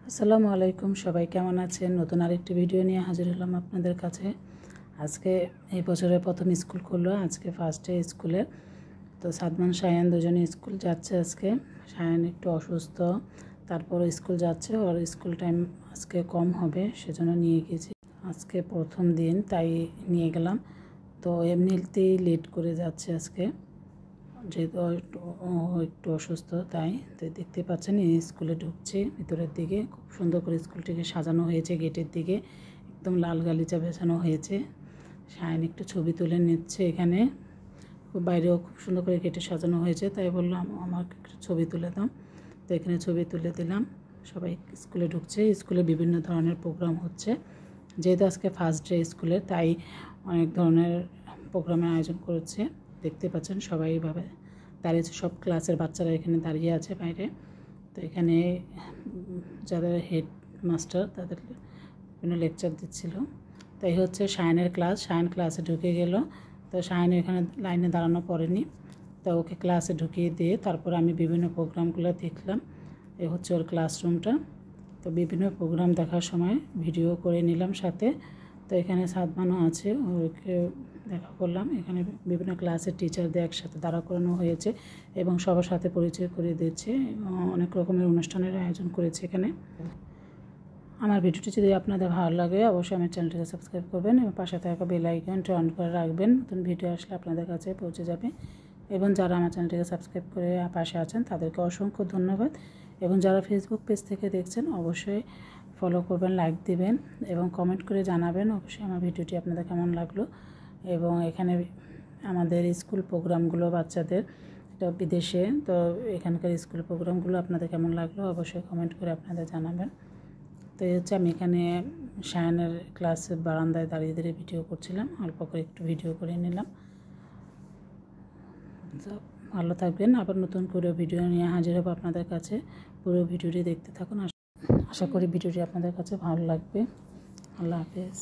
আসসালামু আলাইকুম, সবাই কেমন আছেন? নতুন আরেকটি ভিডিও নিয়ে হাজির হলাম আপনাদের কাছে। আজকে এই বছরের প্রথম স্কুল খুললো, আজকে ফার্স্ট ডে স্কুলে। তো সাদমান সায়ান দুজনে স্কুল যাচ্ছে আজকে। সায়ান একটু অসুস্থ, তারপর স্কুল যাচ্ছে, ওর স্কুল টাইম আজকে কম হবে, সেজন্য নিয়ে গেছি। আজকে প্রথম দিন তাই নিয়ে গেলাম। তো এমনিতেই লেট করে যাচ্ছে আজকে, যেহেতু একটু অসুস্থ, তাই তো দেখতে পাচ্ছেন স্কুলে ঢুকছে ভিতরের দিকে। খুব সুন্দর করে স্কুলটিকে সাজানো হয়েছে, গেটের দিকে একদম লাল গালিচা বেছানো হয়েছে। সায়ন একটু ছবি তুলে নিচ্ছে এখানে, বাইরেও খুব সুন্দর করে গেটে সাজানো হয়েছে, তাই বললাম আমাকে একটু ছবি তুলে দাও। তো এখানে ছবি তুলে দিলাম। সবাই স্কুলে ঢুকছে, স্কুলে বিভিন্ন ধরনের প্রোগ্রাম হচ্ছে। যেহেতু আজকে ফার্স্ট ডে স্কুলে, তাই অনেক ধরনের প্রোগ্রামের আয়োজন করেছে। দেখতে পাচ্ছেন সবাই এইভাবে দাঁড়িয়েছে, সব ক্লাসের বাচ্চারা এখানে দাঁড়িয়ে আছে বাইরে। তো এখানে যাদের হেড মাস্টার তাদের বিভিন্ন লেকচার দিচ্ছিল। তাই হচ্ছে সায়নের ক্লাস, সায়ন ক্লাসে ঢুকে গেল। তো সায়ন এখানে লাইনে দাঁড়ানো পড়েনি, তো ওকে ক্লাসে ঢুকিয়ে দিয়ে তারপর আমি বিভিন্ন প্রোগ্রামগুলো দেখলাম। এ হচ্ছে ওর ক্লাসরুমটা। তো বিভিন্ন প্রোগ্রাম দেখার সময় ভিডিও করে নিলাম সাথে। তো এখানে সাদমানও আছে, ওকে দেখা করলাম। এখানে বিভিন্ন ক্লাসের টিচারদের একসাথে দাঁড়া করানো হয়েছে এবং সবার সাথে পরিচয় করে দিচ্ছে। অনেক রকমের অনুষ্ঠানের আয়োজন করেছে এখানে। আমার ভিডিওটি যদি আপনাদের ভালো লাগে, অবশ্যই আমার চ্যানেলটিকে সাবস্ক্রাইব করবেন এবং পাশে থাকা বেল আইকনটি অন করে রাখবেন, নতুন ভিডিও আসলে আপনাদের কাছে পৌঁছে যাবে। এবং যারা আমার চ্যানেলটিকে সাবস্ক্রাইব করে পাশে আছেন তাদেরকে অসংখ্য ধন্যবাদ। এবং যারা ফেসবুক পেজ থেকে দেখছেন অবশ্যই ফলো করবেন, লাইক দিবেন এবং কমেন্ট করে জানাবেন অবশ্যই আমার ভিডিওটি আপনাদের কেমন লাগলো। এবং এখানে আমাদের স্কুল প্রোগ্রামগুলো বাচ্চাদের, এটা বিদেশে, তো এখানকার স্কুল প্রোগ্রামগুলো আপনাদের কেমন লাগলো অবশ্যই কমেন্ট করে আপনাদের জানাবেন। তো এই হচ্ছে আমি এখানে সায়নের ক্লাসের বারান্দায় দাঁড়িয়ে দাঁড়িয়ে ভিডিও করছিলাম, অল্প করে একটু ভিডিও করে নিলাম। তো ভালো থাকবেন, আবার নতুন করে ভিডিও নিয়ে হাজির হবো আপনাদের কাছে। পুরো ভিডিওটি দেখতে থাকুন, আশা করি ভিডিওটি আপনাদের কাছে ভালো লাগবে। আল্লাহ হাফেজ।